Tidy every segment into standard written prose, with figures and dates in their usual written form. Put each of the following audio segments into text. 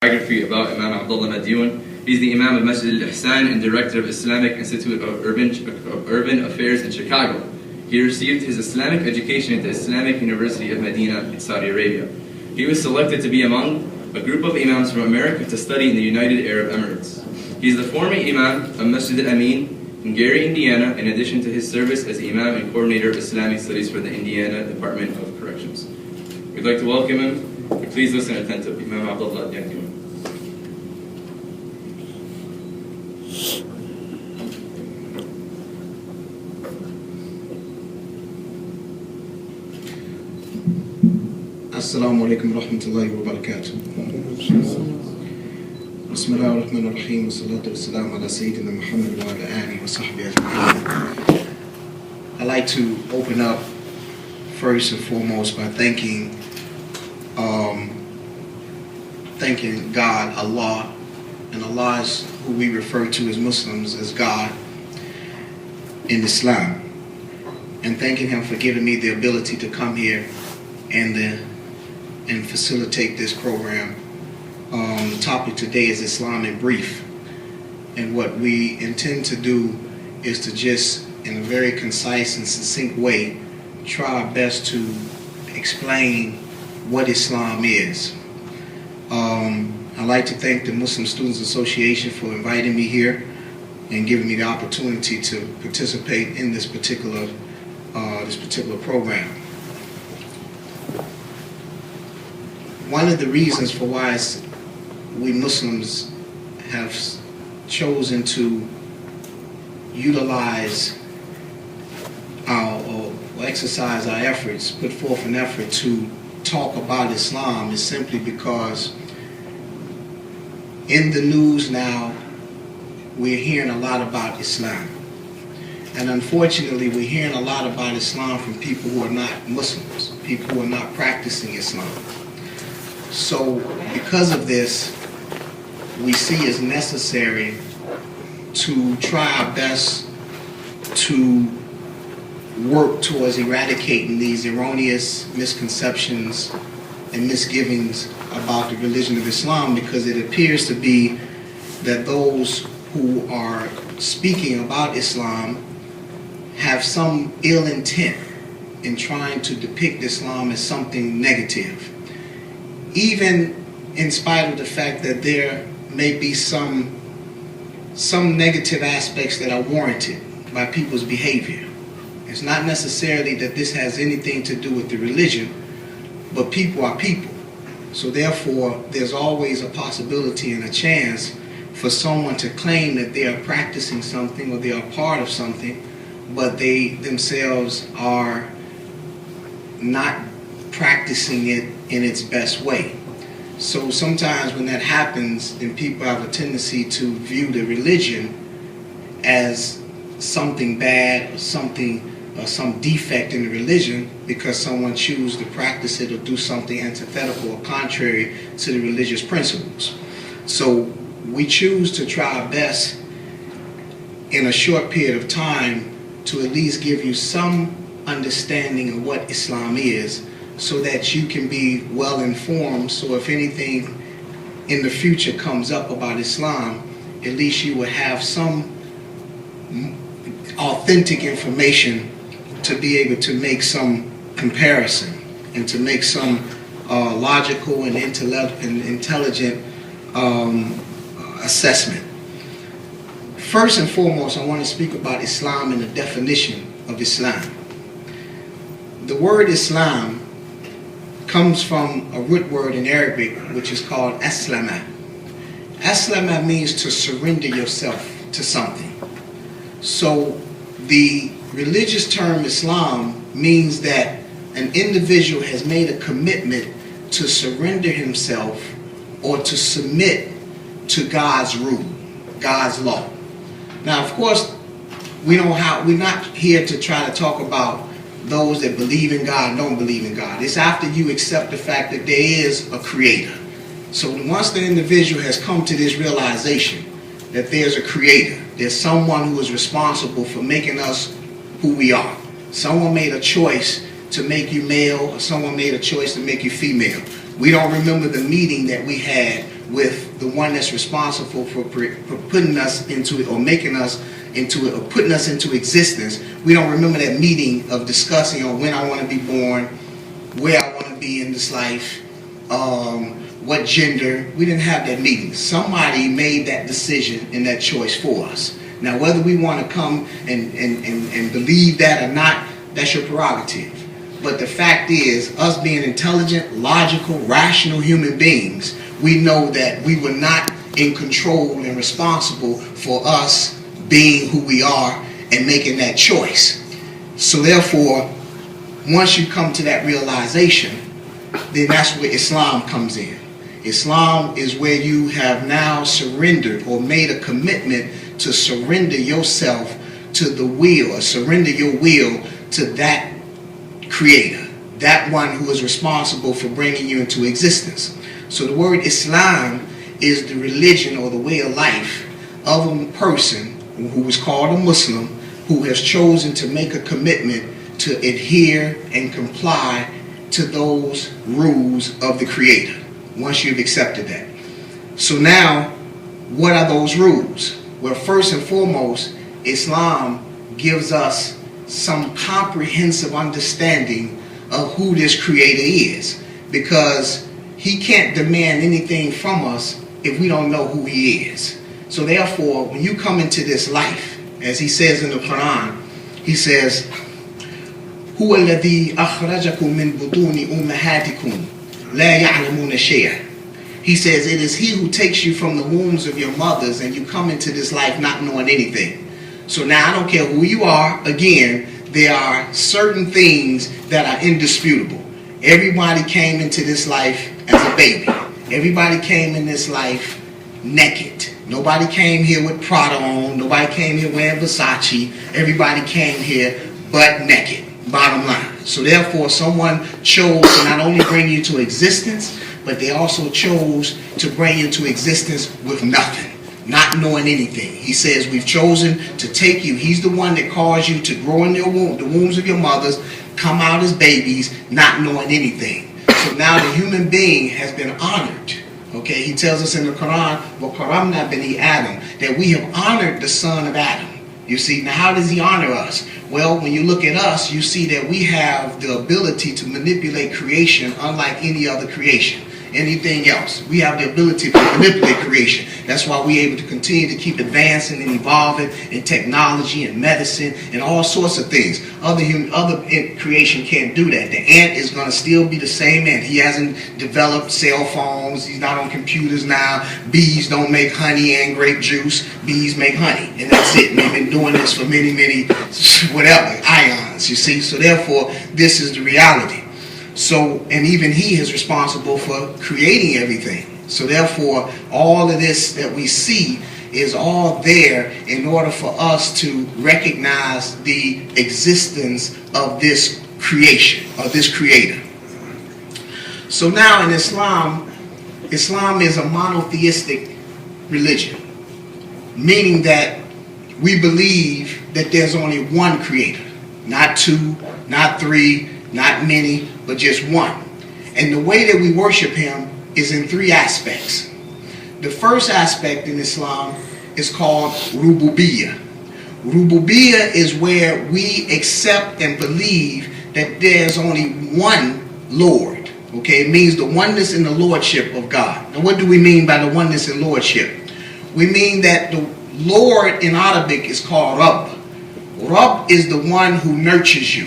Biography about Imam Abdullah Madyun. He's the Imam of Masjid al-Ihsan and Director of Islamic Institute of Urban Affairs in Chicago. He received his Islamic education at the Islamic University of Medina in Saudi Arabia. He was selected to be among a group of Imams from America to study in the United Arab Emirates. He is the former Imam of Masjid al-Amin in Gary, Indiana, in addition to his service as Imam and Coordinator of Islamic Studies for the Indiana Department of Corrections. We'd like to welcome him. Please listen attentively. Imam Abdullah Madyun. Assalamu alaikum wa rahmatullahi wa barakatuh. Bismillah ar-Rahman ar-Rahim wa salatu wa salam ala Sayyidina Muhammad wa ala alihi wa sahbihi ajma'in. I'd like to open up first and foremost by thanking God, Allah, and Allah is who we refer to as Muslims as God in Islam, and thanking Him for giving me the ability to come here and facilitate this program. The topic today is Islam in brief, and what we intend to do is to just, in a very concise and succinct way, try our best to explain what Islam is. I'd like to thank the Muslim Students Association for inviting me here and giving me the opportunity to participate in this particular program. One of the reasons for why we Muslims have chosen to utilize or exercise our efforts, put forth an effort to talk about Islam is simply because in the news now we're hearing a lot about Islam. And unfortunately we're hearing a lot about Islam from people who are not Muslims, people who are not practicing Islam. So because of this, we see as necessary to try our best to work towards eradicating these erroneous misconceptions and misgivings about the religion of Islam, because it appears to be that those who are speaking about Islam have some ill intent in trying to depict Islam as something negative, even in spite of the fact that there may be some negative aspects that are warranted by people's behavior. It's not necessarily that this has anything to do with the religion, but people are people. So therefore, there's always a possibility and a chance for someone to claim that they are practicing something or they are part of something, but they themselves are not practicing it in its best way. So sometimes when that happens, then people have a tendency to view the religion as something bad or some defect in the religion because someone chooses to practice it or do something antithetical or contrary to the religious principles. So we choose to try our best in a short period of time to at least give you some understanding of what Islam is, so that you can be well informed. So if anything in the future comes up about Islam, at least you will have some authentic information to be able to make some comparison and to make some logical and intelligent assessment. First and foremost, I want to speak about Islam and the definition of Islam. The word Islam comes from a root word in Arabic which is called aslama. Aslama means to surrender yourself to something. So the religious term Islam means that an individual has made a commitment to surrender himself or to submit to God's rule, God's law. Now, of course, we're not here to try to talk about those that believe in God and don't believe in God. It's after you accept the fact that there is a creator. So once the individual has come to this realization that there's a creator, there's someone who is responsible for making us who we are. Someone made a choice to make you male, or someone made a choice to make you female. We don't remember the meeting that we had with the one that's responsible for putting us into it, or making us into it, or putting us into existence. We don't remember that meeting of discussing on when I want to be born, where I want to be in this life, what gender. We didn't have that meeting. Somebody made that decision and that choice for us. Now, whether we want to come and believe that or not, that's your prerogative. But the fact is, us being intelligent, logical, rational human beings, we know that we were not in control and responsible for us being who we are and making that choice. So therefore, once you come to that realization, then that's where Islam comes in. Islam is where you have now surrendered or made a commitment to surrender yourself to the will, or surrender your will to that creator, that one who is responsible for bringing you into existence. So the word Islam is the religion or the way of life of a person who is called a Muslim, who has chosen to make a commitment to adhere and comply to those rules of the creator, once you've accepted that. So now, what are those rules? Well, first and foremost, Islam gives us some comprehensive understanding of who this creator is, because he can't demand anything from us if we don't know who he is. So therefore, when you come into this life, as he says in the Quran, he says, هو الذي أخرجكم من بطون أمهاتكم لا يعلمون شيئا. He says, it is he who takes you from the wombs of your mothers, and you come into this life not knowing anything. So now I don't care who you are, again, there are certain things that are indisputable. Everybody came into this life as a baby. Everybody came in this life naked. Nobody came here with Prada on. Nobody came here wearing Versace. Everybody came here butt naked, bottom line. So therefore, someone chose to not only bring you to existence, but they also chose to bring you to existence with nothing, not knowing anything. He says, we've chosen to take you. He's the one that caused you to grow in your womb, the wombs of your mothers, come out as babies, not knowing anything. So now the human being has been honored. Okay, he tells us in the Quran, وَكَرَمْنَا بَنِي Adam, that we have honored the son of Adam. You see, now how does he honor us? Well, when you look at us, you see that we have the ability to manipulate creation unlike any other creation. Anything else, we have the ability to manipulate creation. That's why we're able to continue to keep advancing and evolving in technology and medicine and all sorts of things. Other creation can't do that. The ant is going to still be the same ant. He hasn't developed cell phones. He's not on computers now. Bees don't make honey and grape juice. Bees make honey, and that's it. And they've been doing this for many, whatever, ions, you see. So therefore, this is the reality. So, and even he is responsible for creating everything. So therefore, all of this that we see is all there in order for us to recognize the existence of this creation, of this creator. So now in Islam, Islam is a monotheistic religion, meaning that we believe that there's only one creator, not two, not three, not many, but just one. And the way that we worship him is in three aspects. The first aspect in Islam is called Rububiyyah. Rububiyyah is where we accept and believe that there's only one Lord. Okay, it means the oneness in the lordship of God. Now what do we mean by the oneness in lordship? We mean that the Lord in Arabic is called Rabb. Rabb is the one who nurtures you,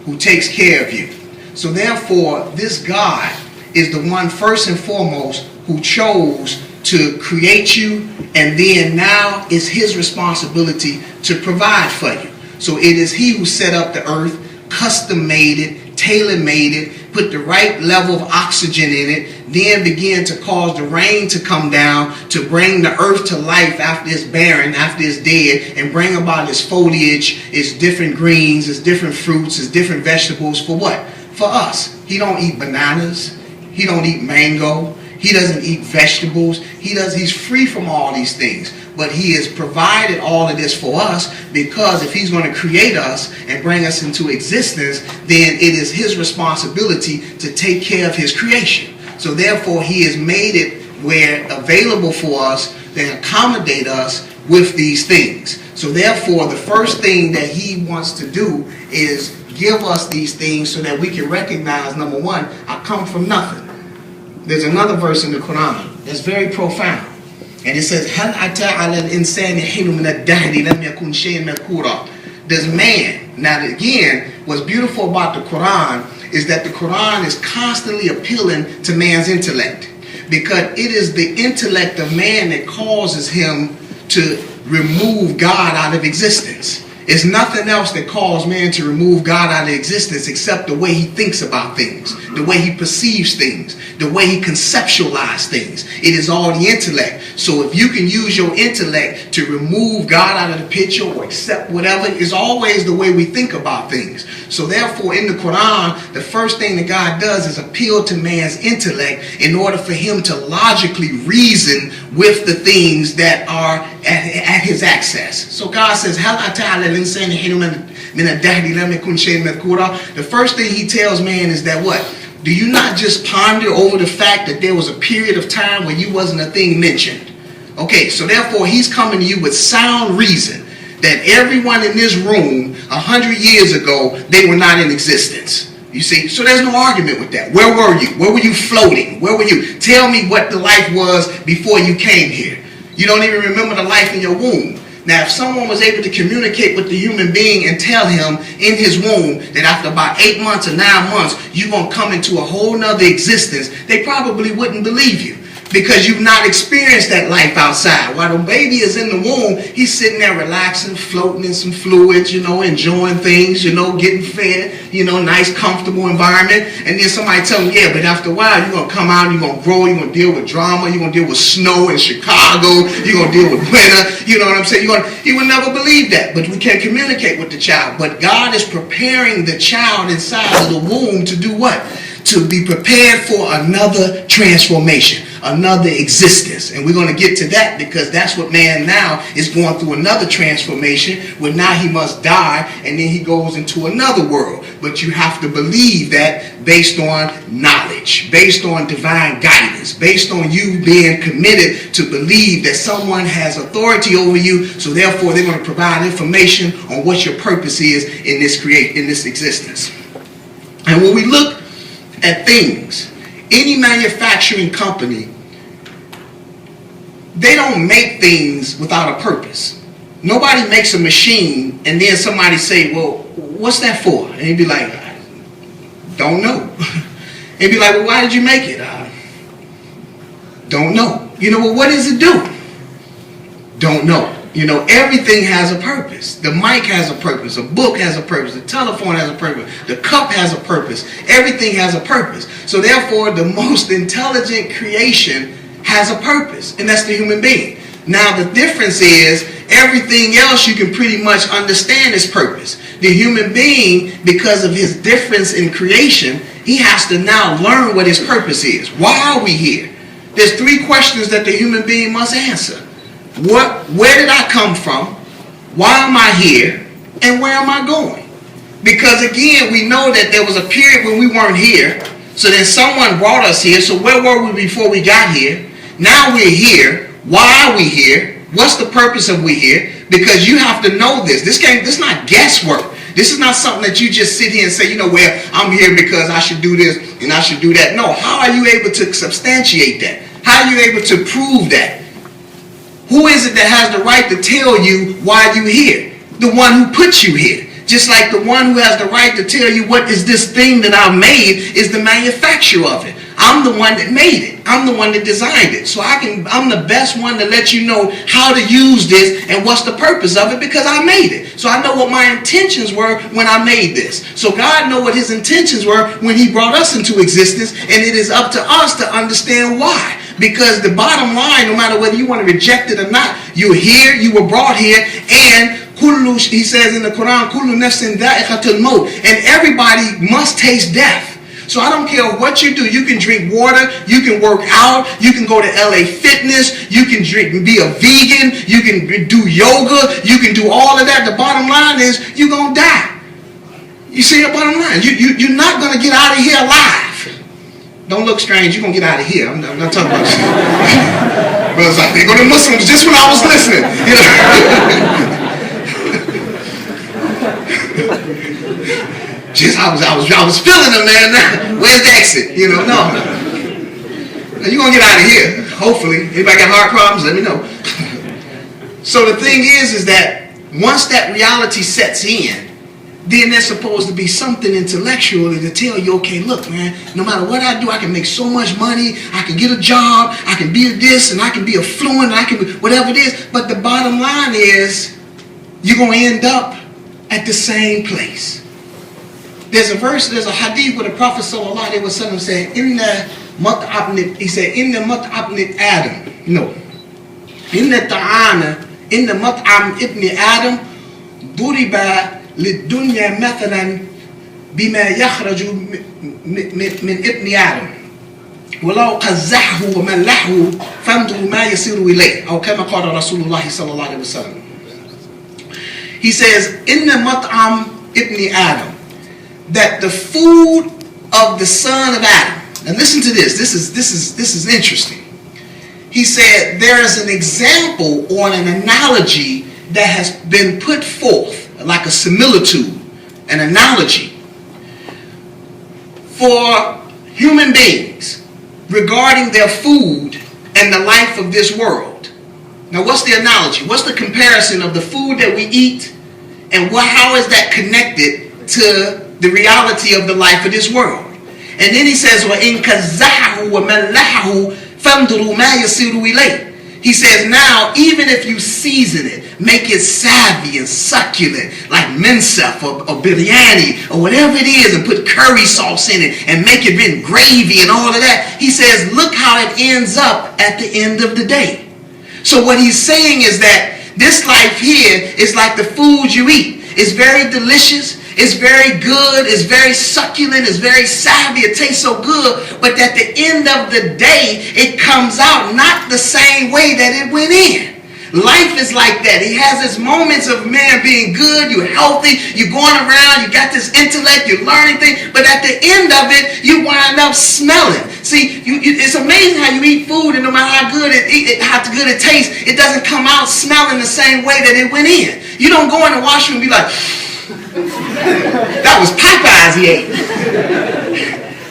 who takes care of you. So therefore, this God is the one first and foremost who chose to create you, and then now it's his responsibility to provide for you. So it is he who set up the earth, custom made it, tailor made it, put the right level of oxygen in it, then began to cause the rain to come down to bring the earth to life after it's barren, after it's dead, and bring about its foliage, its different greens, its different fruits, its different vegetables. For what? For us. He don't eat bananas. He don't eat mango. He doesn't eat vegetables. He's free from all these things. But he has provided all of this for us, because if he's going to create us and bring us into existence, then it is his responsibility to take care of his creation. So therefore, he has made it where available for us, they accommodate us with these things. So therefore, the first thing that he wants to do is give us these things so that we can recognize, number one, I come from nothing. There's another verse in the Quran that's very profound. And it says, هَلْ أَتَى عَلَى الْإِنسَانِ حِينٌ مِنَ الدَّهْرِ لَمْ يَكُنْ شَيْئًا مَذْكُورًا. Does man, now again, what's beautiful about the Quran is that the Quran is constantly appealing to man's intellect. Because it is the intellect of man that causes him to remove God out of existence. It's nothing else that caused man to remove God out of existence except the way he thinks about things, the way he perceives things, the way he conceptualizes things. It is all the intellect. So if you can use your intellect to remove God out of the picture or accept whatever, it's always the way we think about things. So therefore, in the Quran, the first thing that God does is appeal to man's intellect in order for him to logically reason with the things that are at his access. So God says, the first thing he tells man is that what? Do you not just ponder over the fact that there was a period of time where you wasn't a thing mentioned? Okay, so therefore he's coming to you with sound reason that everyone in this room 100 years ago, they were not in existence. You see, so there's no argument with that. Where were you? Where were you floating? Where were you? Tell me what the life was before you came here. You don't even remember the life in your womb. Now, if someone was able to communicate with the human being and tell him in his womb that after about 8 months or 9 months, you're going to come into a whole nother existence, they probably wouldn't believe you. Because you've not experienced that life outside. While the baby is in the womb, he's sitting there relaxing, floating in some fluids, enjoying things, getting fed, nice, comfortable environment. And then somebody tell him, yeah, but after a while, you're going to come out, you're going to grow, you're going to deal with drama, you're going to deal with snow in Chicago, you're going to deal with winter, you know what I'm saying? He would never believe that, but we can't communicate with the child. But God is preparing the child inside of the womb to do what? To be prepared for another transformation, another existence. And we're going to get to that because that's what man now is going through, another transformation where now he must die and then he goes into another world. But you have to believe that based on knowledge, based on divine guidance, based on you being committed to believe that someone has authority over you. So therefore they're going to provide information on what your purpose is in this existence. And when we look at things, any manufacturing company, they don't make things without a purpose. Nobody makes a machine and then somebody say, well, what's that for? And he'd be like, I don't know. And he'd be like, well, why did you make it? Don't know. Well, what does it do? Don't know. Everything has a purpose. The mic has a purpose. A book has a purpose. The telephone has a purpose. The cup has a purpose. Everything has a purpose. So therefore, the most intelligent creation has a purpose, and that's the human being. Now, the difference is everything else you can pretty much understand its purpose. The human being, because of his difference in creation, he has to now learn what his purpose is. Why are we here? There's 3 questions that the human being must answer. Where did I come from? Why am I here? And where am I going? Because again, we know that there was a period when we weren't here. So then someone brought us here. So where were we before we got here? Now we're here. Why are we here? What's the purpose of we here? Because you have to know this. This is not guesswork. This is not something that you just sit here and say, I'm here because I should do this and I should do that. No, how are you able to substantiate that? How are you able to prove that? Who is it that has the right to tell you why you're here? The one who put you here. Just like the one who has the right to tell you what is this thing that I've made is the manufacturer of it. I'm the one that made it. I'm the one that designed it. So I'm the best one to let you know how to use this and what's the purpose of it because I made it. So I know what my intentions were when I made this. So God knows what his intentions were when he brought us into existence, and it is up to us to understand why. Because the bottom line, no matter whether you want to reject it or not, you're here, you were brought here, and he says in the Quran, kullu nafsin dha'iqatul maut, and everybody must taste death. So I don't care what you do. You can drink water, you can work out, you can go to LA Fitness, you can be a vegan, you can do yoga, you can do all of that. The bottom line is you're going to die. You see the bottom line? You're not going to get out of here alive. Don't look strange. You're going to get out of here. I'm not talking about you. Brothers like, they go to Muslims just when I was listening. You know? Just I was feeling them, man. Where's the exit? You know, no. You're going to get out of here. Hopefully. Anybody got heart problems? Let me know. So the thing is that once that reality sets in, then there's supposed to be something intellectual to tell you, okay, look, man, no matter what I do, I can make so much money, I can get a job, I can be this, and I can be affluent, and I can be whatever it is. But the bottom line is, you're going to end up at the same place. There's a verse, there's a hadith where the Prophet sallallahu alaihi wasallam said, "Inna mat'abnit," he said, "Inna mat'abnit Adam." No. "Inna ta'ana, inna mat'am ibn Adam, duriba للدنيا مثلا بما يخرج من ابن آدم ولو قزحه وملحه فانظروا ما يصير إليه أو كما قال رسول الله صلى الله عليه وسلم." He says, "إن مطعم ابن Adam," that the food of the son of Adam. Now listen to this. This is interesting. He said there is an example or an analogy that has been put forth, like a similitude, an analogy, for human beings regarding their food and the life of this world. Now what's the analogy? What's the comparison of the food that we eat and how is that connected to the reality of the life of this world? And then he says, وَإِن كَزَّحَهُ وَمَلَّحَهُ فَانْظُرُوا مَا يَصِيرُ إِلَيْهِ. He says, now, even if you season it, make it savvy and succulent, like minsaf or biryani or whatever it is, and put curry sauce in it and make it in gravy and all of that. He says, look how it ends up at the end of the day. So what he's saying is that this life here is like the food you eat. It's very delicious. It's very good. It's very succulent. It's very savvy. It tastes so good. But at the end of the day, it comes out not the same way that it went in. Life is like that. It has its moments of, man, being good, you're healthy, you're going around, you got this intellect, you're learning things, but at the end of it, you wind up smelling. See, it's amazing how you eat food, and no matter how good how good it tastes, it doesn't come out smelling the same way that it went in. You don't go in the washroom and be like, that was Popeyes he ate.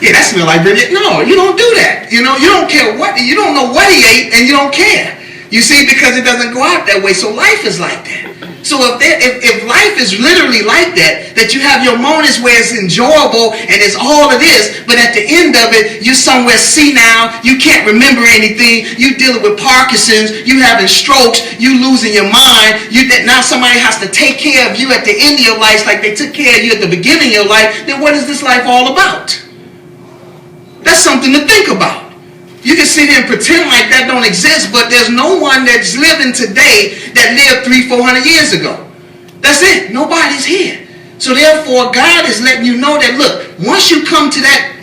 Yeah, that smelled like Bridget. No, you don't do that. You know, you don't care what, you don't know what he ate, and you don't care. You see, because it doesn't go out that way. So life is like that. So if life is literally like that, that you have your moments where it's enjoyable and it's all it is, but at the end of it, you're somewhere senile, you can't remember anything, you dealing with Parkinson's, you having strokes, you losing your mind, now somebody has to take care of you at the end of your life like they took care of you at the beginning of your life, then what is this life all about? That's something to think about. You can sit here and pretend like that don't exist, but there's no one that's living today that lived 300-400 years ago. That's it. Nobody's here. So therefore, God is letting you know that, look, once you come to that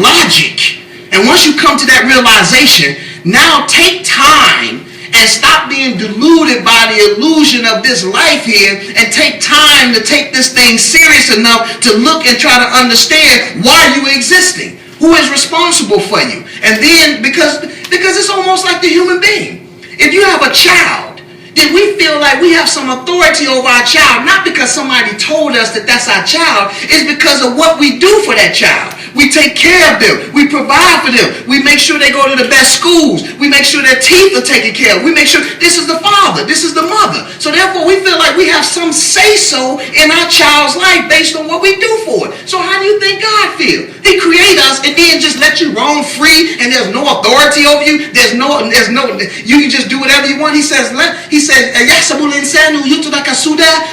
logic, and once you come to that realization, now take time and stop being deluded by the illusion of this life here, and take time to take this thing serious enough to look and try to understand why you're existing. Who is responsible for you? And then, because it's almost like the human being. If you have a child, then we feel like we have some authority over our child, not because somebody told us that that's our child, it's because of what we do for that child. We take care of them. We provide for them. We make sure they go to the best schools. We make sure their teeth are taken care of. We make sure this is the father, this is the mother. So therefore, we feel like we have some say-so in our child's life based on what we do for it. So how do you think God feels? He created us and then just let you roam free, and there's no authority over you. There's no, you can just do whatever you want. He says,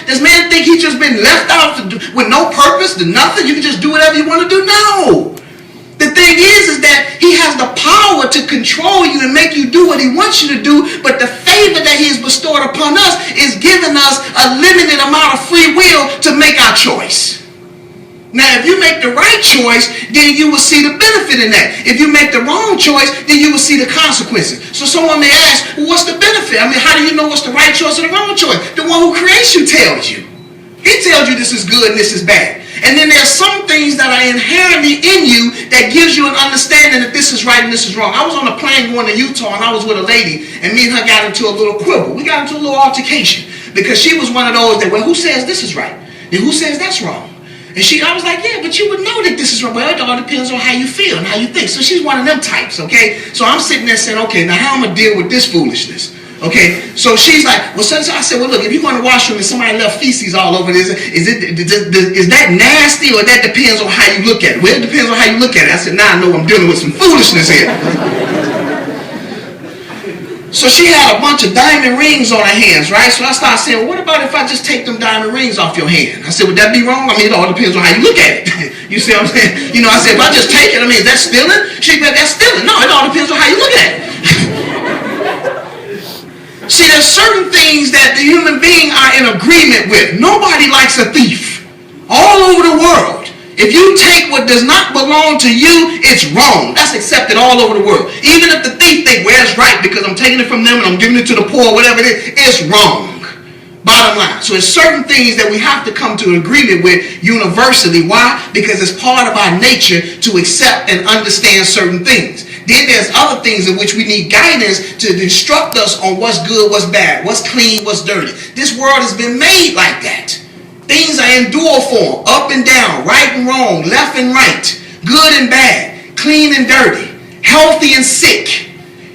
does man think he's just been left out with no purpose, to nothing? You can just do whatever you want to do? No. The thing is that he has the power to control you and make you do what he wants you to do, but the favor that he has bestowed upon us is giving us a limited amount of free will to make our choice. Now, if you make the right choice, then you will see the benefit in that. If you make the wrong choice, then you will see the consequences. So someone may ask, well, what's the benefit? I mean, how do you know what's the right choice or the wrong choice? The one who creates you tells you. He tells you this is good and this is bad. And then there's some things that are inherently in you that gives you an understanding that this is right and this is wrong. I was on a plane going to Utah, and I was with a lady, and me and her got into a little quibble. We got into a little altercation because she was one of those that, well, who says this is right? And who says that's wrong? And I was like, yeah, but you would know that this is wrong. Well, it all depends on how you feel and how you think. So she's one of them types, okay? So I'm sitting there saying, okay, now how am I going to deal with this foolishness? Okay, so she's like, well, so I said, well, look, if you go in the washroom and somebody left feces all over this, is that nasty, or that depends on how you look at it? Well, it depends on how you look at it. I said, now I know I'm dealing with some foolishness here. So she had a bunch of diamond rings on her hands, right? So I started saying, well, what about if I just take them diamond rings off your hand? I said, would that be wrong? I mean, it all depends on how you look at it. You see what I'm saying? You know, I said, if I just take it, I mean, is that stealing? She said, that's stealing. No, it all depends on how you look at it. See, there's certain things that the human being are in agreement with. Nobody likes a thief. All over the world. If you take what does not belong to you, it's wrong. That's accepted all over the world. Even if the thief thinks, well, it's right because I'm taking it from them and I'm giving it to the poor, whatever it is, it's wrong. Bottom line. So it's certain things that we have to come to an agreement with universally. Why? Because it's part of our nature to accept and understand certain things. Then there's other things in which we need guidance to instruct us on what's good, what's bad, what's clean, what's dirty. This world has been made like that. Things are in dual form, up and down, right and wrong, left and right, good and bad, clean and dirty, healthy and sick,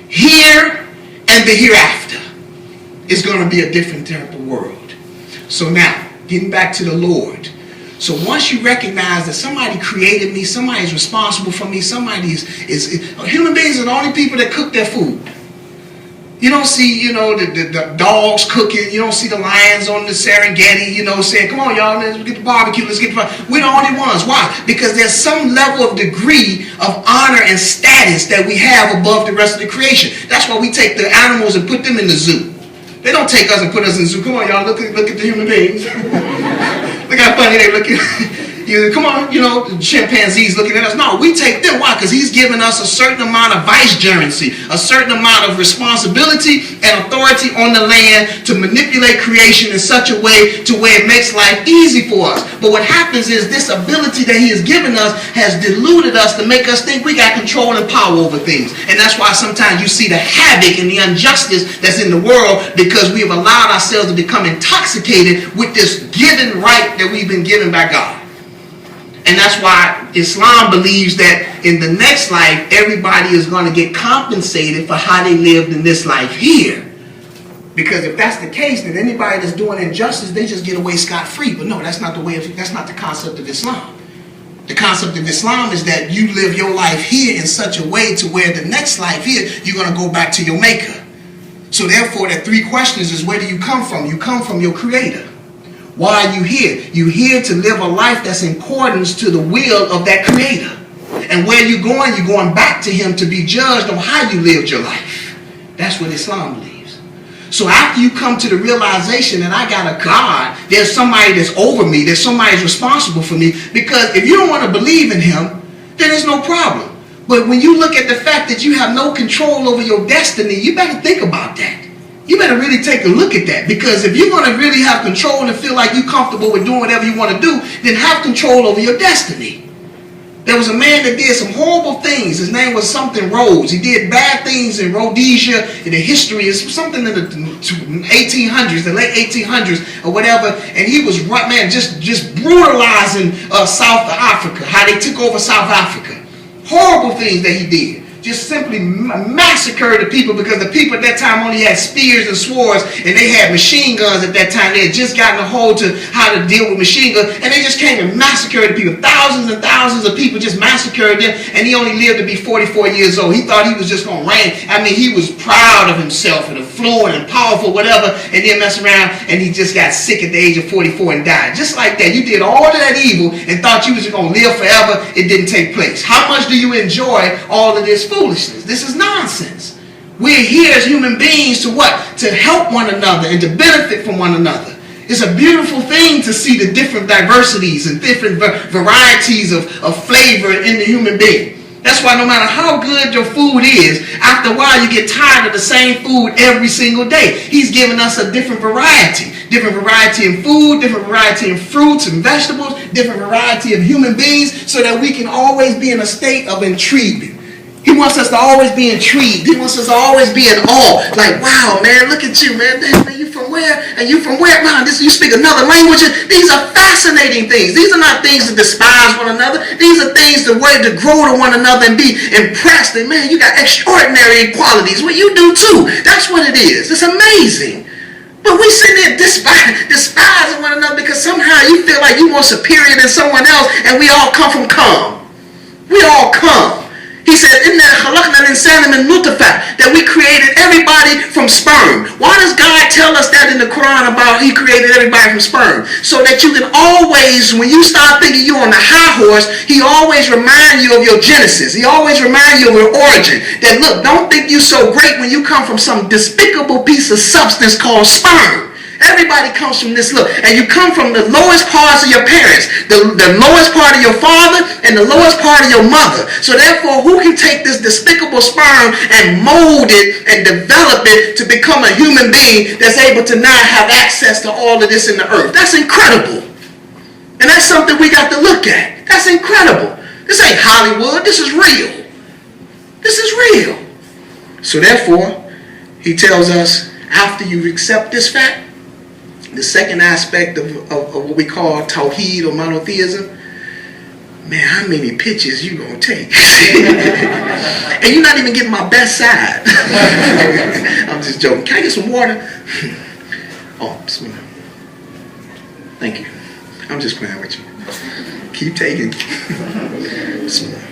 here and the hereafter. It's going to be a different type of world. So now, getting back to the Lord. So once you recognize that somebody created me, somebody is responsible for me, somebody is human beings are the only people that cook their food. You don't see, the dogs cooking. You don't see the lions on the Serengeti, saying, come on, y'all, let's get the barbecue, let's get the barbecue. We're the only ones. Why? Because there's some level of degree of honor and status that we have above the rest of the creation. That's why we take the animals and put them in the zoo. They don't take us and put us in the zoo. Come on, y'all, look at the human beings. Look how funny they look. Come on, chimpanzees looking at us. No, we take them. Why? Because he's given us a certain amount of vicegerency, a certain amount of responsibility and authority on the land to manipulate creation in such a way to where it makes life easy for us. But what happens is this ability that he has given us has diluted us to make us think we got control and power over things. And that's why sometimes you see the havoc and the injustice that's in the world, because we have allowed ourselves to become intoxicated with this given right that we've been given by God. And that's why Islam believes that in the next life, everybody is going to get compensated for how they lived in this life here. Because if that's the case, then anybody that's doing injustice, they just get away scot-free. But no, that's not the concept of Islam. The concept of Islam is that you live your life here in such a way to where the next life here, you're going to go back to your maker. So therefore, the three questions is, where do you come from? You come from your creator. Why are you here? You're here to live a life that's in accordance to the will of that creator. And where you're going back to him to be judged on how you lived your life. That's what Islam believes. So after you come to the realization that I got a God, there's somebody that's over me, there's somebody that's responsible for me, because if you don't want to believe in him, then there's no problem. But when you look at the fact that you have no control over your destiny, you better think about that. You better really take a look at that, because if you're going to really have control and feel like you're comfortable with doing whatever you want to do, then have control over your destiny. There was a man that did some horrible things. His name was something Rhodes. He did bad things in Rhodesia, in the history. It's something in the 1800s, the late 1800s or whatever. And he was, just brutalizing South Africa, how they took over South Africa. Horrible things that he did. Just simply massacred the people, because the people at that time only had spears and swords, and they had machine guns at that time. They had just gotten a hold to how to deal with machine guns, and they just came and massacred the people. Thousands and thousands of people just massacred them, and he only lived to be 44 years old. He thought he was just going to reign. I mean, he was proud of himself and affluent and powerful, whatever, and then mess around, and he just got sick at the age of 44 and died. Just like that. You did all of that evil and thought you was going to live forever. It didn't take place. How much do you enjoy all of this foolishness? This is nonsense. We're here as human beings to what? To help one another and to benefit from one another. It's a beautiful thing to see the different diversities and different varieties of flavor in the human being. That's why no matter how good your food is, after a while you get tired of the same food every single day. He's giving us a different variety. Different variety in food, different variety in fruits and vegetables, different variety of human beings, so that we can always be in a state of intrigue. He wants us to always be intrigued. He wants us to always be in awe. Like, wow, man, look at you, man. Damn, man, you from where? And you from where? Man, you speak another language. These are fascinating things. These are not things to despise one another. These are things to grow to one another and be impressed. And man, you got extraordinary qualities. Well, you do too. That's what it is. It's amazing. But we sit there despising one another because somehow you feel like you're more superior than someone else, and we all come from cum. We all come. He said, that we created everybody from sperm. Why does God tell us that in the Quran about he created everybody from sperm? So that you can always, when you start thinking you're on the high horse, he always remind you of your genesis. He always remind you of your origin. That look, don't think you're so great when you come from some despicable piece of substance called sperm. Everybody comes from this look. And you come from the lowest parts of your parents, the lowest part of your father, and the lowest part of your mother. So therefore, who can take this despicable sperm and mold it and develop it to become a human being that's able to now have access to all of this in the earth? That's incredible. And that's something we got to look at. That's incredible. This ain't Hollywood. This is real. This is real. So therefore, he tells us, after you accept this fact, the second aspect of what we call tawheed or monotheism, man, how many pictures you gonna take? And you're not even getting my best side. I'm just joking. Can I get some water? Oh, bismillah. Thank you. I'm just playing with you. Keep taking. Bismillah.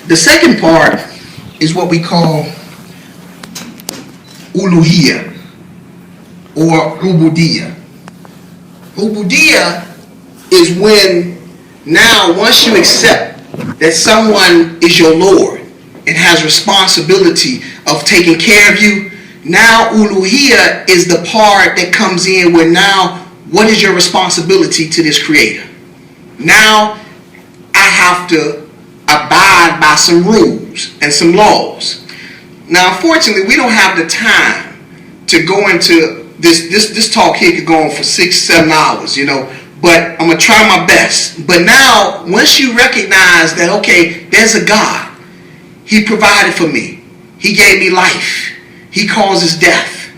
The second part is what we call uluhiyah or ubudiyah. Ubudiyah is when now once you accept that someone is your Lord and has responsibility of taking care of you, now uluhiyah is the part that comes in where now what is your responsibility to this creator? Now I have to abide by some rules and some laws. Now, unfortunately, we don't have the time to go into this talk here could go on for 6-7 hours, you know, but I'm going to try my best. But now, once you recognize that, okay, there's a God. He provided for me. He gave me life. He causes death.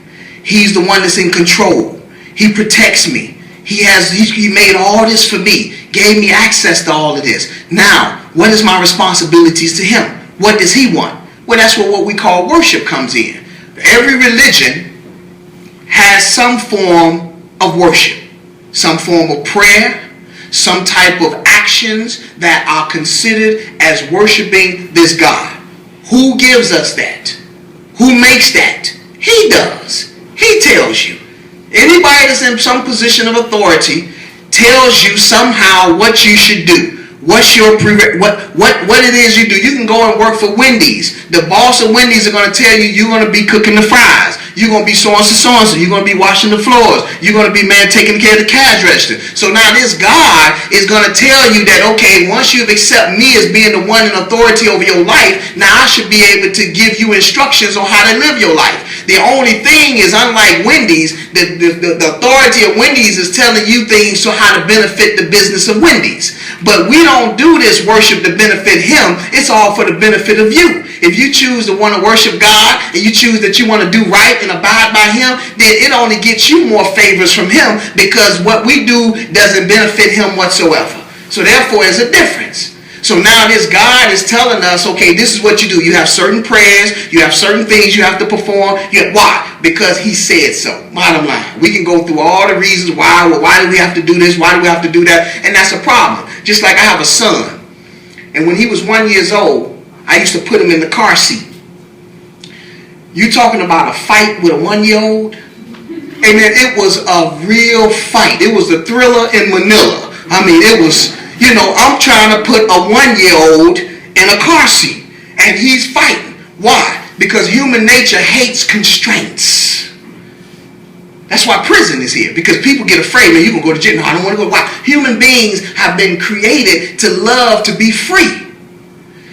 He's the one that's in control. He protects me. He made all this for me, gave me access to all of this. Now, what is my responsibilities to him? What does he want? Well, that's where what we call worship comes in. Every religion has some form of worship, some form of prayer, some type of actions that are considered as worshiping this God. Who gives us that? Who makes that? He does. He tells you. Anybody that's in some position of authority tells you somehow what you should do. What's your what it is you do. You can go and work for Wendy's. The boss of Wendy's are going to tell you you're going to be cooking the fries. You're going to be so-and-so. You're going to be washing the floors. You're going to be, man, taking care of the cash register. So now this God is going to tell you that, okay, once you've accepted me as being the one in authority over your life, now I should be able to give you instructions on how to live your life. The only thing is, unlike Wendy's, the authority of Wendy's is telling you things so how to benefit the business of Wendy's. But we don't do this worship to benefit him. It's all for the benefit of you. If you choose to want to worship God and you choose that you want to do right and abide by him, then it only gets you more favors from him because what we do doesn't benefit him whatsoever. So therefore, there's a difference. So now this God is telling us, okay, this is what you do. You have certain prayers. You have certain things you have to perform. Why? Because he said so. Bottom line. We can go through all the reasons why. Well, why do we have to do this? Why do we have to do that? And that's a problem. Just like I have a son. And when he was 1 year old, I used to put him in the car seat. You talking about a fight with a 1-year-old? And then it was a real fight. It was the Thriller in Manila. I mean, it was... You know, I'm trying to put a 1-year-old in a car seat, and he's fighting. Why? Because human nature hates constraints. That's why prison is here, because people get afraid. Man, you can go to jail. No, I don't want to go. Why? Human beings have been created to love to be free.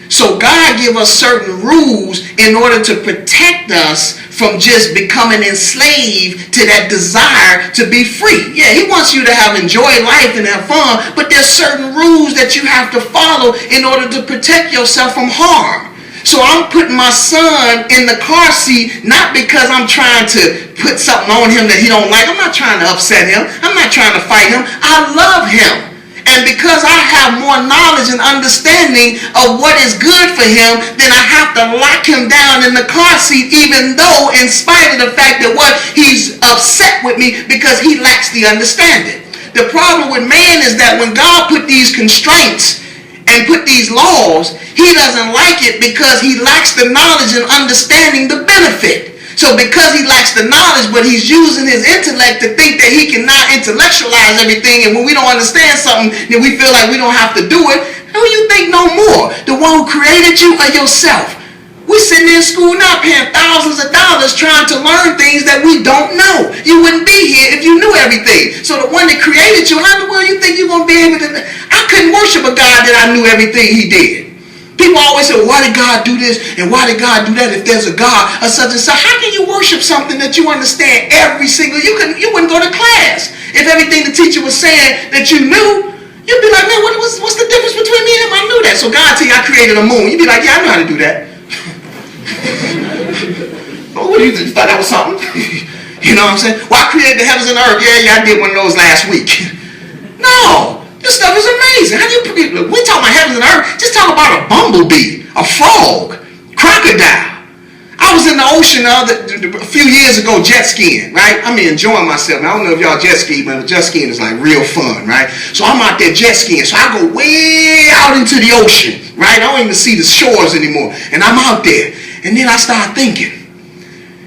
So God give us certain rules in order to protect us from just becoming enslaved to that desire to be free. Yeah, he wants you to enjoy life and have fun, but there's certain rules that you have to follow in order to protect yourself from harm. So I'm putting my son in the car seat not because I'm trying to put something on him that he don't like. I'm not trying to upset him. I'm not trying to fight him. I love him. And because I have more knowledge and understanding of what is good for him, then I have to lock him down in the car seat, even though in spite of the fact that he's upset with me because he lacks the understanding. The problem with man is that when God put these constraints and put these laws, he doesn't like it because he lacks the knowledge and understanding the benefit. So because he lacks the knowledge, but he's using his intellect to think that he can now intellectualize everything, and when we don't understand something, then we feel like we don't have to do it. Who you think no more? The one who created you or yourself? We're sitting in school now paying thousands of dollars trying to learn things that we don't know. You wouldn't be here if you knew everything. So the one that created you, how in the world you think you're going to be able to... I couldn't worship a God that I knew everything he did. People always say, why did God do this and why did God do that if there's a God or such and such? How can you worship something that you understand every single... You wouldn't go to class. If everything the teacher was saying that you knew, you'd be like, man, what's the difference between me and him? I knew that. So God tell you I created a moon. You'd be like, yeah, I know how to do that. Oh, what do you thought that was something? You know what I'm saying? Well, I created the heavens and the earth. Yeah, I did one of those last week. No. This stuff is amazing. How do you? We talk about heavens and earth. Just talk about a bumblebee, a frog, crocodile. I was in the ocean a few years ago jet skiing, right? I mean, enjoying myself. I don't know if y'all jet ski, but jet skiing is like real fun, right? So I'm out there jet skiing. So I go way out into the ocean, right? I don't even see the shores anymore. And I'm out there. And then I start thinking,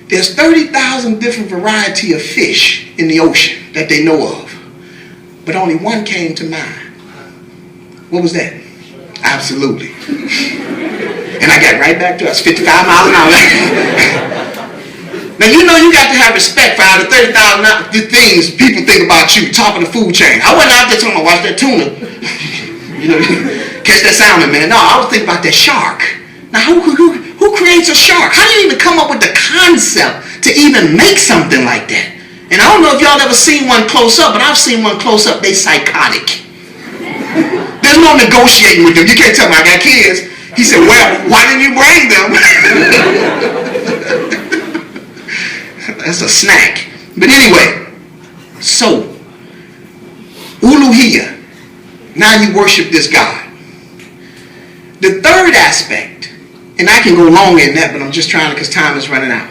there's 30,000 different variety of fish in the ocean that they know of. But only one came to mind. What was that? Absolutely. And I got right back to us, 55 miles an hour. Now, you know you got to have respect for out of 30,000 things people think about you, top of the food chain. I wasn't out there talking about watch that tuna. You know, catch that salmon, man. No, I was thinking about that shark. Now, who creates a shark? How do you even come up with the concept to even make something like that? And I don't know if y'all ever seen one close up, but I've seen one close up. They psychotic. There's no negotiating with them. You can't tell me I got kids. He said, well, why didn't you bring them? That's a snack. But anyway, so, uluhiyah. Now you worship this God. The third aspect, and I can go longer in that, but I'm just trying to because time is running out.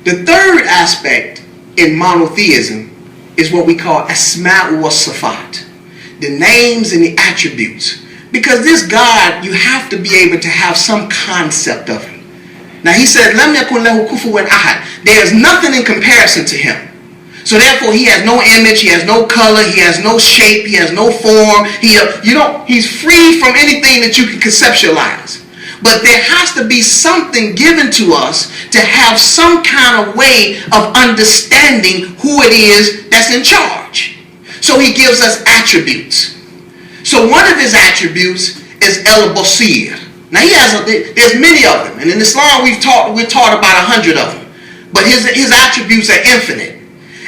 The third aspect in monotheism is what we call asma'u wa sifat, the names and the attributes. Because this God, you have to be able to have some concept of him. Now he said, lam yakun lahu kufuwan ahad. There's nothing in comparison to him. So therefore he has no image, he has no color, he has no shape, he has no form. He's free from anything that you can conceptualize. But there has to be something given to us to have some kind of way of understanding who it is that's in charge. So he gives us attributes. So one of his attributes is el-basir. Now there's many of them. And in Islam we're taught about 100 of them. But his attributes are infinite.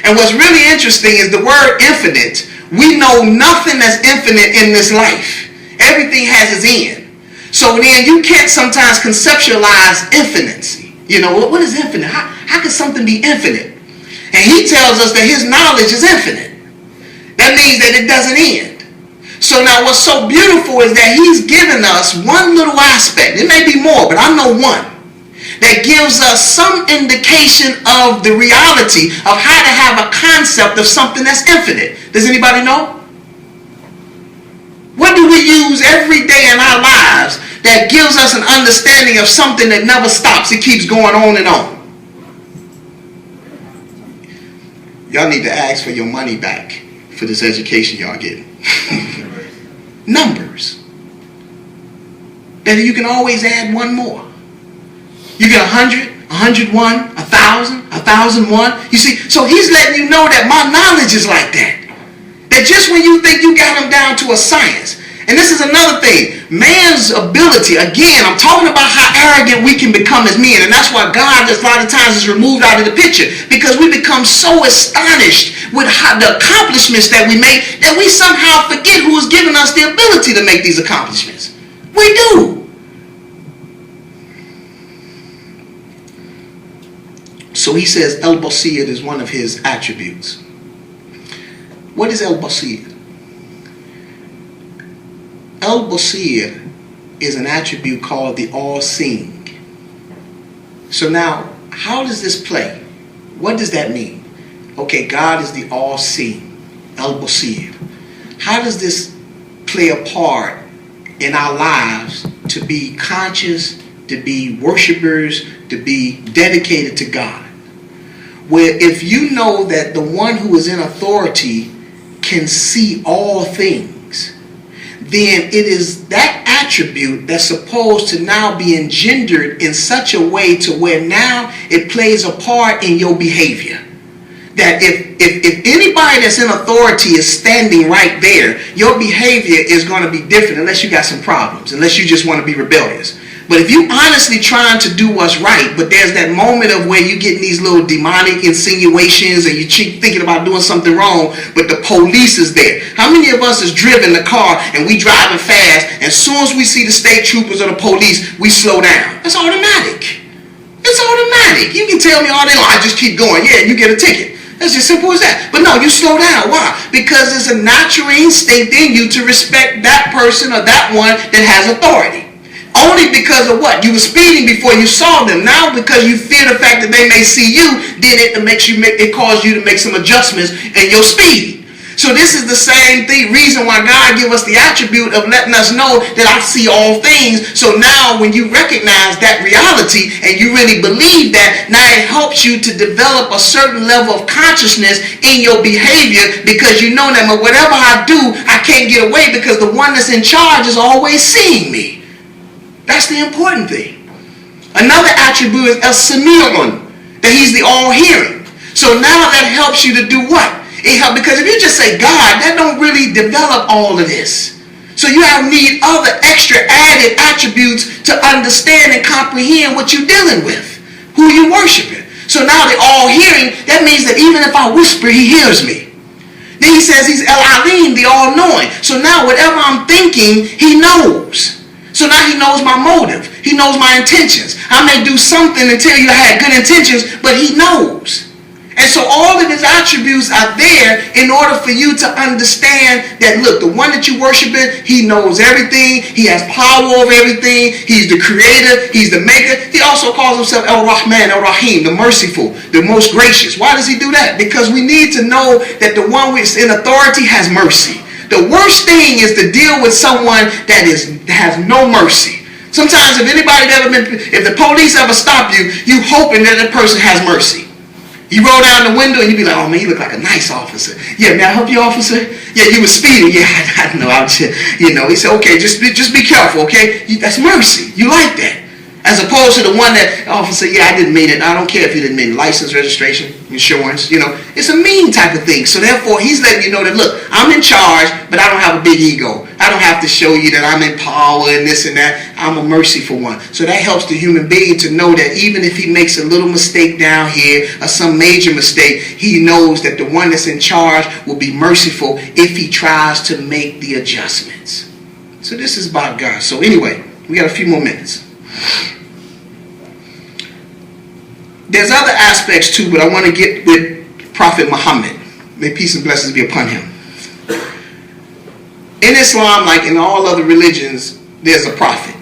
And what's really interesting is the word infinite. We know nothing that's infinite in this life. Everything has its end. So then you can't sometimes conceptualize infinity. You know, what is infinite? How can something be infinite? And he tells us that his knowledge is infinite. That means that it doesn't end. So now what's so beautiful is that he's given us one little aspect. It may be more, but I know one. That gives us some indication of the reality of how to have a concept of something that's infinite. Does anybody know? What do we use every day in our lives that gives us an understanding of something that never stops? It keeps going on and on. Y'all need to ask for your money back for this education y'all getting. Numbers. That you can always add one more. You get 100, 101, 1,000, 1001. You see, so he's letting you know that my knowledge is like that. That just when you think you got him down to a science. And this is another thing. Man's ability, again, I'm talking about how arrogant we can become as men. And that's why God, a lot of times, is removed out of the picture. Because we become so astonished with how the accomplishments that we make that we somehow forget who has given us the ability to make these accomplishments. We do. So he says El-Basir is one of his attributes. What is El-Basir? El-Basir is an attribute called the all-seeing. So now, how does this play? What does that mean? Okay, God is the all-seeing, El-Basir. How does this play a part in our lives to be conscious, to be worshipers, to be dedicated to God? Where if you know that the one who is in authority can see all things, then it is that attribute that's supposed to now be engendered in such a way to where now it plays a part in your behavior. That if anybody that's in authority is standing right there, your behavior is going to be different unless you got some problems, unless you just want to be rebellious. But if you honestly trying to do what's right, but there's that moment of where you getting these little demonic insinuations and you thinking about doing something wrong, but the police is there. How many of us is driven the car and we driving fast, and as soon as we see the state troopers or the police, we slow down? That's automatic. It's automatic. You can tell me all day long, I just keep going. Yeah, you get a ticket. That's as simple as that. But no, you slow down. Why? Because there's a natural instinct in you to respect that person or that one that has authority. Only because of what? You were speeding before you saw them. Now because you fear the fact that they may see you, then it caused you to make some adjustments in your speed. So this is the same reason why God give us the attribute of letting us know that I see all things. So now when you recognize that reality and you really believe that, now it helps you to develop a certain level of consciousness in your behavior, because you know that whatever I do, I can't get away because the one that's in charge is always seeing me. That's the important thing. Another attribute is El-Sami'un, that he's the all-hearing. So now that helps you to do what? It helps, because if you just say God, that don't really develop all of this. So you need other extra added attributes to understand and comprehend what you're dealing with, who you're worshiping. So now the all-hearing, that means that even if I whisper, he hears me. Then he says he's El-Alim, the all-knowing. So now whatever I'm thinking, he knows. So now he knows my motive. He knows my intentions. I may do something and tell you I had good intentions, but he knows. And so all of his attributes are there in order for you to understand that, look, the one that you worshiping, he knows everything. He has power over everything. He's the creator. He's the maker. He also calls himself El-Rahman, El-Rahim, the merciful, the most gracious. Why does he do that? Because we need to know that the one who is in authority has mercy. The worst thing is to deal with someone that has no mercy. Sometimes if the police ever stop you, you hoping that the person has mercy. You roll down the window and you be like, oh man, you look like a nice officer. Yeah, may I help you, officer? Yeah, you were speeding. Yeah, I know. He said, okay, just be careful, okay? That's mercy. You like that. As opposed to the one that, officer, yeah, I didn't mean it. I don't care if you didn't mean it. License, registration, insurance, It's a mean type of thing. So therefore, he's letting you know that, look, I'm in charge, but I don't have a big ego. I don't have to show you that I'm in power and this and that. I'm a merciful one. So that helps the human being to know that even if he makes a little mistake down here or some major mistake, he knows that the one that's in charge will be merciful if he tries to make the adjustments. So this is about God. So anyway, we got a few more minutes. There's other aspects too, but I want to get with Prophet Muhammad. May peace and blessings be upon him. In Islam, like in all other religions, there's a prophet.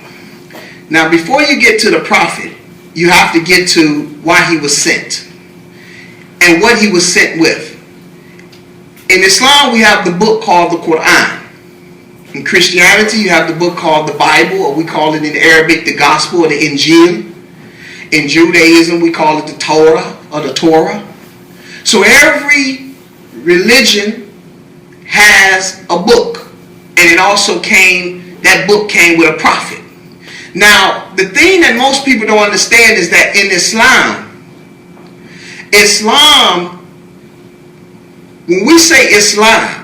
Now, before you get to the prophet, you have to get to why he was sent and what he was sent with. In Islam, we have the book called the Quran. In Christianity, you have the book called the Bible, or we call it in Arabic the Gospel or the Injil. In Judaism, we call it the Torah or the Torah. So every religion has a book. And it also that book came with a prophet. Now, the thing that most people don't understand is that in Islam, Islam, when we say Islam,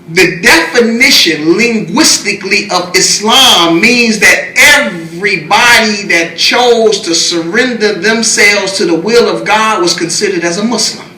the definition linguistically of Islam means that everybody that chose to surrender themselves to the will of God was considered as a Muslim.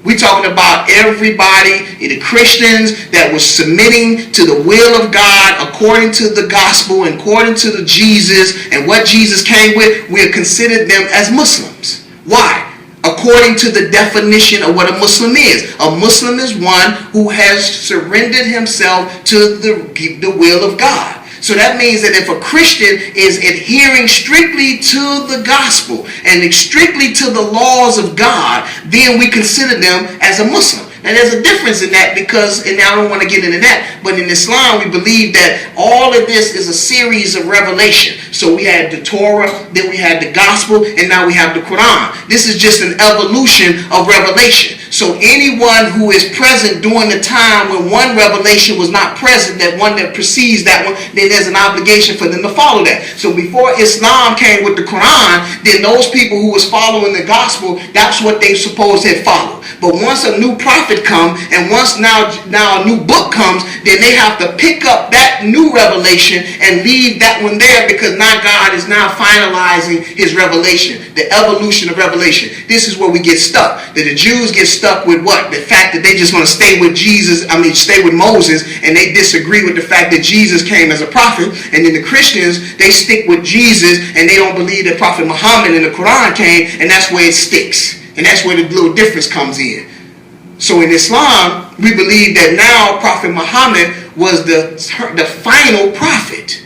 We're talking about everybody, the Christians that was submitting to the will of God according to the gospel and according to the Jesus and what Jesus came with. We are considered them as Muslims. Why? According to the definition of what a Muslim is. A Muslim is one who has surrendered himself to the will of God. So that means that if a Christian is adhering strictly to the gospel and strictly to the laws of God, then we consider them as a Muslim. Now there's a difference in that because, and I don't want to get into that, but in Islam we believe that all of this is a series of revelation. So we had the Torah, then we had the gospel, and now we have the Quran. This is just an evolution of revelation. So anyone who is present during the time when one revelation was not present, that one that precedes that one, then there's an obligation for them to follow that. So before Islam came with the Quran, then those people who was following the gospel, that's what they supposed to follow. But once a new prophet comes, and once now a new book comes, then they have to pick up that new revelation and leave that one there, because now God is now finalizing his revelation, the evolution of revelation. This is where we get stuck. That the Jews get stuck with what? The fact that they just want to stay with stay with Moses, and they disagree with the fact that Jesus came as a prophet. And then the Christians, they stick with Jesus, and they don't believe that Prophet Muhammad and the Quran came, and that's where it sticks. And that's where the little difference comes in. So in Islam, we believe that now Prophet Muhammad was the final prophet.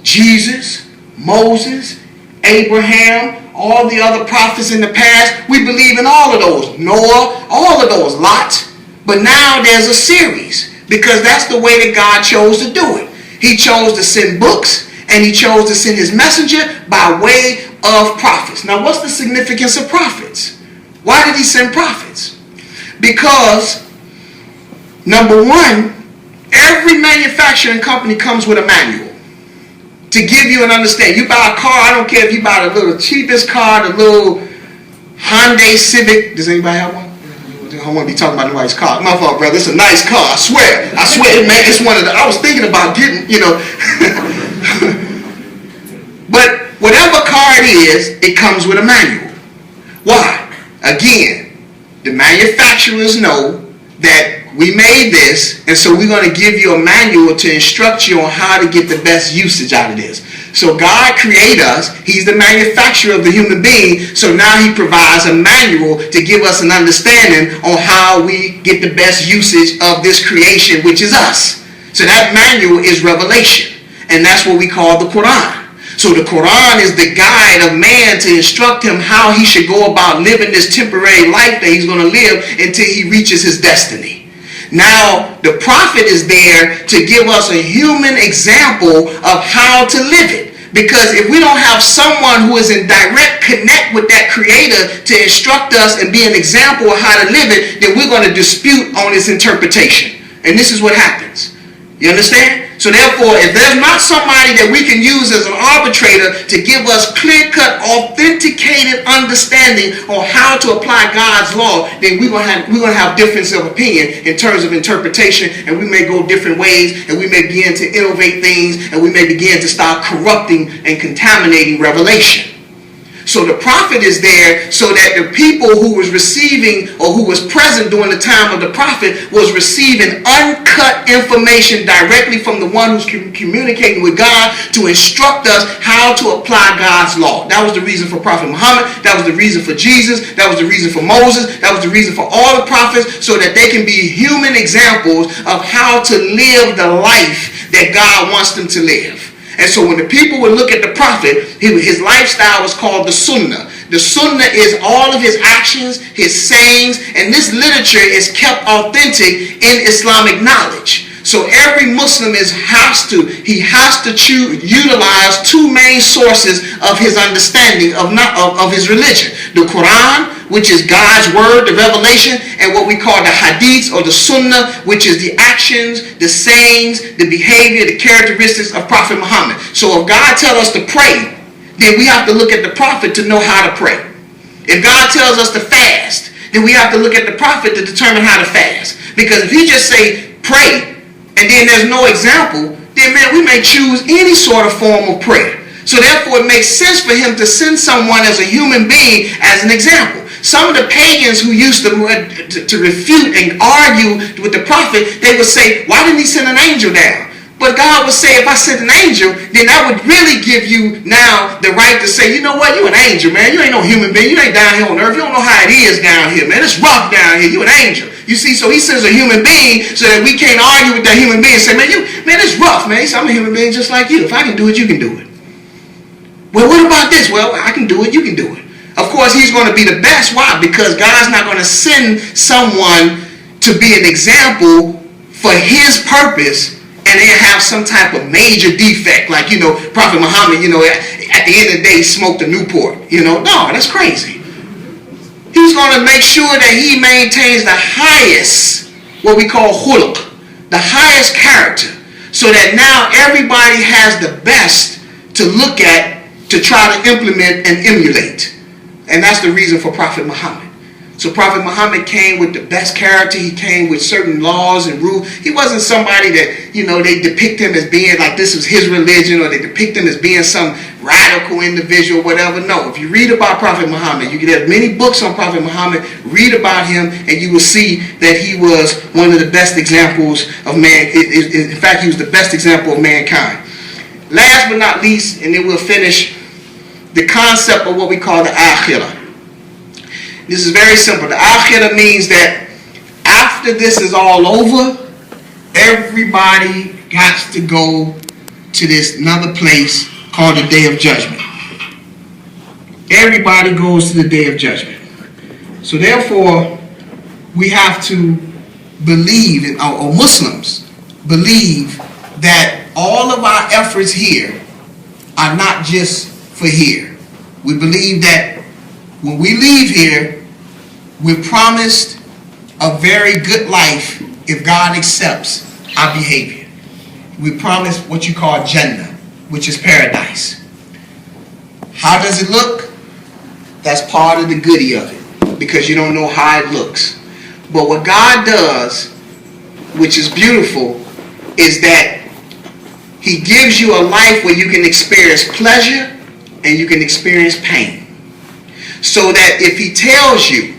Jesus, Moses, Abraham, all the other prophets in the past, we believe in all of those. Noah, all of those, Lot. But now there's a series, because that's the way that God chose to do it. He chose to send books, and he chose to send his messenger by way of prophets. Now, what's the significance of prophets? Why did he send prophets? Because, number one, every manufacturing company comes with a manual to give you an understanding. You buy a car, I don't care if you buy the little cheapest car, the little Hyundai Civic. Does anybody have one? I don't want to be talking about nobody's car. My fault, brother. It's a nice car. I swear, man. It's one of the. I was thinking about getting, But whatever car it is, it comes with a manual. Why? Again, the manufacturers know that we made this, and so we're going to give you a manual to instruct you on how to get the best usage out of this. So God created us. He's the manufacturer of the human being. So now he provides a manual to give us an understanding on how we get the best usage of this creation, which is us. So that manual is revelation. And that's what we call the Quran. So the Quran is the guide of man to instruct him how he should go about living this temporary life that he's going to live until he reaches his destiny. Now, the prophet is there to give us a human example of how to live it. Because if we don't have someone who is in direct connect with that creator to instruct us and be an example of how to live it, then we're going to dispute on its interpretation. And this is what happens. You understand? So therefore, if there's not somebody that we can use as an arbitrator to give us clear-cut, authenticated understanding on how to apply God's law, then we're gonna have difference of opinion in terms of interpretation, and we may go different ways, and we may begin to innovate things, and we may begin to start corrupting and contaminating revelation. So the prophet is there so that the people who was receiving or who was present during the time of the prophet was receiving uncut information directly from the one who's communicating with God to instruct us how to apply God's law. That was the reason for Prophet Muhammad. That was the reason for Jesus. That was the reason for Moses. That was the reason for all the prophets, so that they can be human examples of how to live the life that God wants them to live. And so when the people would look at the prophet, his lifestyle was called the sunnah. The sunnah is all of his actions, his sayings, and this literature is kept authentic in Islamic knowledge. So every Muslim has to utilize two main sources of his understanding of his religion. The Quran, which is God's word, the revelation, and what we call the hadiths or the sunnah, which is the actions, the sayings, the behavior, the characteristics of Prophet Muhammad. So if God tells us to pray, then we have to look at the prophet to know how to pray. If God tells us to fast, then we have to look at the prophet to determine how to fast. Because if he just say pray, and then there's no example, then man, we may choose any sort of form of prayer. So therefore it makes sense for him to send someone as a human being as an example. Some of the pagans who used to refute and argue with the prophet, they would say, why didn't he send an angel down? But God would say, if I sent an angel, then that would really give you now the right to say, you know what, you an angel, man. You ain't no human being. You ain't down here on earth. You don't know how it is down here, man. It's rough down here. You an angel. You see, so he sends a human being so that we can't argue with that human being and say, man, it's rough, man. He said, I'm a human being just like you. If I can do it, you can do it. Well, what about this? Well, I can do it, you can do it. Of course, he's going to be the best. Why? Because God's not going to send someone to be an example for his purpose and then have some type of major defect. Like, Prophet Muhammad, at the end of the day, smoked a Newport. No, that's crazy. He's going to make sure that he maintains the highest, what we call khuluq, the highest character, so that now everybody has the best to look at, to try to implement and emulate. And that's the reason for Prophet Muhammad. So Prophet Muhammad came with the best character. He came with certain laws and rules. He wasn't somebody that, they depict him as being like this was his religion, or they depict him as being some radical individual, whatever. No, if you read about Prophet Muhammad, you can have many books on Prophet Muhammad, read about him, and you will see that he was one of the best examples of man. In fact, he was the best example of mankind. Last but not least, and then we'll finish, the concept of what we call the akhirah. This is very simple. The akhirah means that after this is all over, everybody got to go to this another place called the Day of Judgment. Everybody goes to the Day of Judgment. So therefore, we have to believe, or Muslims believe, that all of our efforts here are not just for here. We believe that when we leave here, we're promised a very good life if God accepts our behavior. We promise what you call Jannah, which is paradise. How does it look? That's part of the goodie of it, because you don't know how it looks. But what God does, which is beautiful, is that he gives you a life where you can experience pleasure and you can experience pain. So that if he tells you,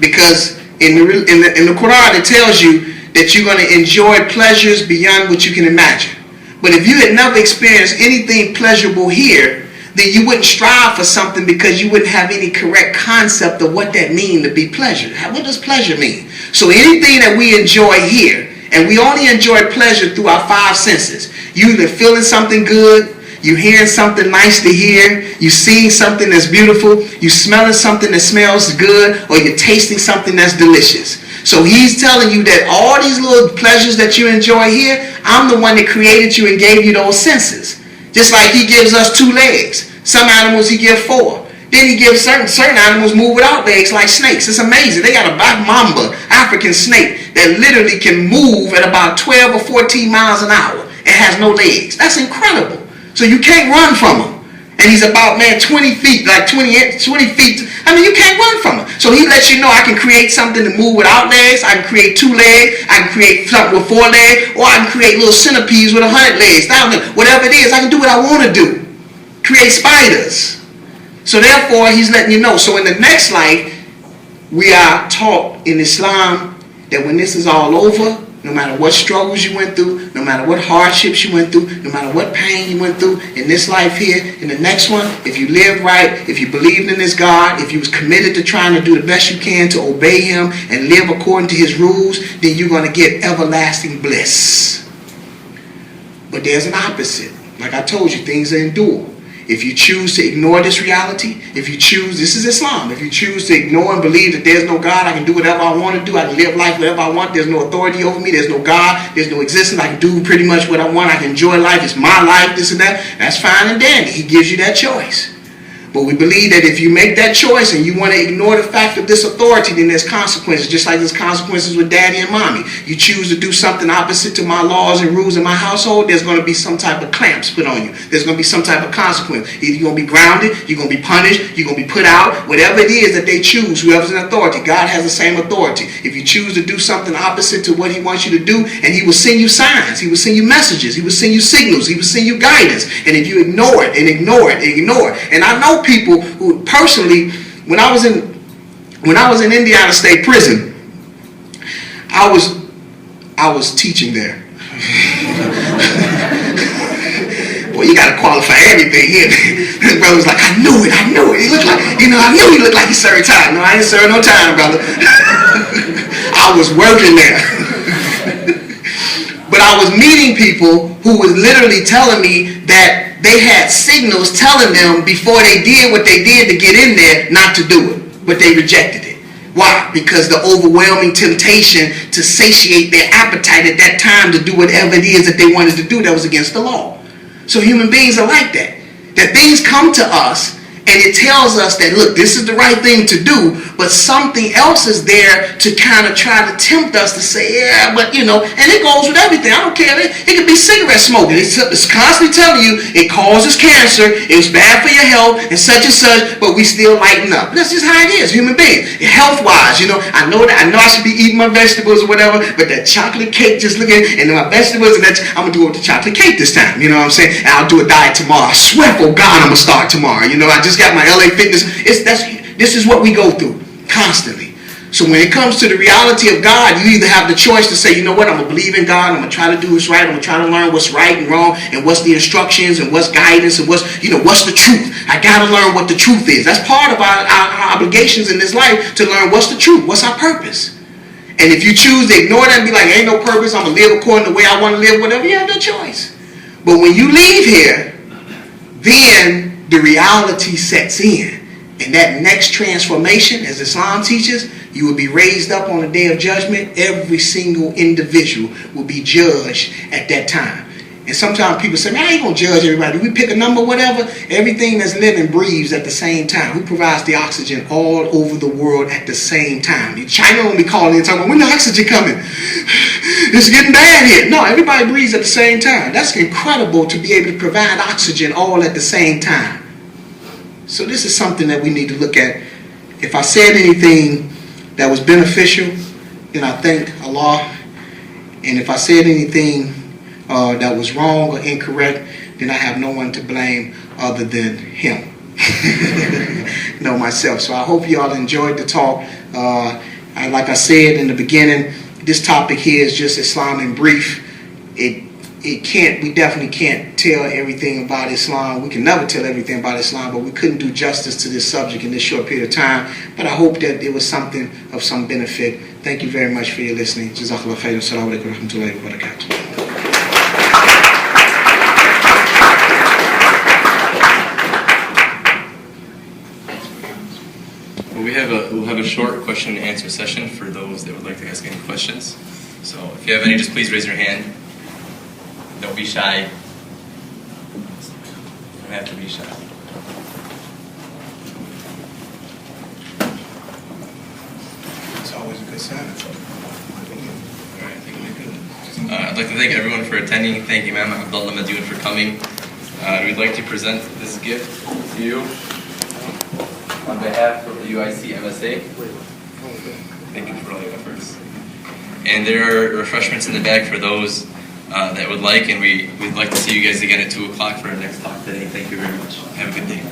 because in the Quran it tells you that you're going to enjoy pleasures beyond what you can imagine. But if you had never experienced anything pleasurable here, then you wouldn't strive for something, because you wouldn't have any correct concept of what that means to be pleasure. What does pleasure mean? So anything that we enjoy here, and we only enjoy pleasure through our five senses. You either feeling something good, you hearing something nice to hear, you seeing something that's beautiful, you smelling something that smells good, or you're tasting something that's delicious. So he's telling you that all these little pleasures that you enjoy here, I'm the one that created you and gave you those senses. Just like he gives us 2 legs. Some animals he gives 4. Then he gives certain animals move without legs, like snakes. It's amazing. They got a black mamba, African snake, that literally can move at about 12 or 14 miles an hour and has no legs. That's incredible. So you can't run from him. And he's about, 20 feet, like 20 feet. I mean, you can't run from him. So he lets you know, I can create something to move without legs. I can create 2 legs. I can create something with 4 legs. Or I can create little centipedes with 100 legs. Whatever it is, I can do what I want to do. Create spiders. So therefore, he's letting you know. So in the next life, we are taught in Islam that when this is all over, no matter what struggles you went through, no matter what hardships you went through, no matter what pain you went through in this life here, in the next one, if you lived right, if you believed in this God, if you was committed to trying to do the best you can to obey him and live according to his rules, then you're going to get everlasting bliss. But there's an opposite. Like I told you, things endure. If you choose to ignore this reality, this is Islam. If you choose to ignore and believe that there's no God, I can do whatever I want to do, I can live life whatever I want, there's no authority over me, there's no God, there's no existence, I can do pretty much what I want, I can enjoy life, it's my life, this and that, that's fine and dandy. He gives you that choice. But we believe that if you make that choice and you want to ignore the fact of this authority, then there's consequences, just like there's consequences with daddy and mommy. You choose to do something opposite to my laws and rules in my household, there's going to be some type of clamps put on you. There's going to be some type of consequence. Either you're going to be grounded, you're going to be punished, you're going to be put out, whatever it is that they choose, whoever's in authority. God has the same authority. If you choose to do something opposite to what he wants you to do, and he will send you signs, he will send you messages, he will send you signals, he will send you guidance. And if you ignore it and ignore it and ignore it, and I know people who personally, when I was in Indiana State Prison, I was teaching there. Boy, you got to qualify everything here. His brother was like, I knew it. He looked like, I knew he looked like he served time. No, I didn't serve no time, brother. I was working there. But I was meeting people who was literally telling me that they had signals telling them before they did what they did to get in there not to do it. But they rejected it. Why? Because the overwhelming temptation to satiate their appetite at that time to do whatever it is that they wanted to do that was against the law. So human beings are like that. That things come to us and it tells us that, look, this is the right thing to do, but something else is there to kind of try to tempt us to say, yeah, but and it goes with everything. I don't care. It could be cigarette smoking. It's constantly telling you it causes cancer, it's bad for your health, and such, but we still lighten up. That's just how it is, human beings. Health-wise, I know I should be eating my vegetables or whatever, but that chocolate cake just looking, and my vegetables, and I'm going to do it with the chocolate cake this time. You know what I'm saying? And I'll do a diet tomorrow. I swear, oh God, I'm going to start tomorrow. I just got my LA Fitness. This is what we go through constantly. So when it comes to the reality of God, you either have the choice to say, you know what, I'm going to believe in God, I'm going to try to do what's right, I'm going to try to learn what's right and wrong, and what's the instructions, and what's guidance, and what's the truth. I got to learn what the truth is. That's part of our obligations in this life, to learn what's the truth, what's our purpose. And if you choose to ignore that and be like, ain't no purpose, I'm going to live according to the way I want to live, whatever, you have no choice. But when you leave here, then the reality sets in. And that next transformation, as Islam teaches, you will be raised up on the day of judgment. Every single individual will be judged at that time. And sometimes people say, man, I ain't going to judge everybody. We pick a number, whatever. Everything that's living breathes at the same time. Who provides the oxygen all over the world at the same time? China won't be calling in and talking, when the oxygen coming? It's getting bad here. No, everybody breathes at the same time. That's incredible to be able to provide oxygen all at the same time. So this is something that we need to look at. If I said anything that was beneficial, then I thank Allah. And if I said anything that was wrong or incorrect, then I have no one to blame other than him. Myself. So I hope you all enjoyed the talk. Like I said in the beginning, this topic here is just Islam in brief. We definitely can't tell everything about Islam. We can never tell everything about Islam, but we couldn't do justice to this subject in this short period of time. But I hope that it was something of some benefit. Thank you very much for your listening. Jazakallah khairan. Assalamu alaikum wa rahmatullahi wa barakatuh. We'll have a short question and answer session for those that would like to ask any questions. So if you have any, just please raise your hand. Don't be shy. You don't have to be shy. It's always a good sign. All right, thank you. I'd like to thank everyone for attending. Thank Imam Abdullah Madyun for coming. We'd like to present this gift to you on behalf of the UIC MSA. Thank you for all your efforts. And there are refreshments in the back for those that would like, and we'd like to see you guys again at 2 o'clock for our next talk today. Thank you very much. Have a good day.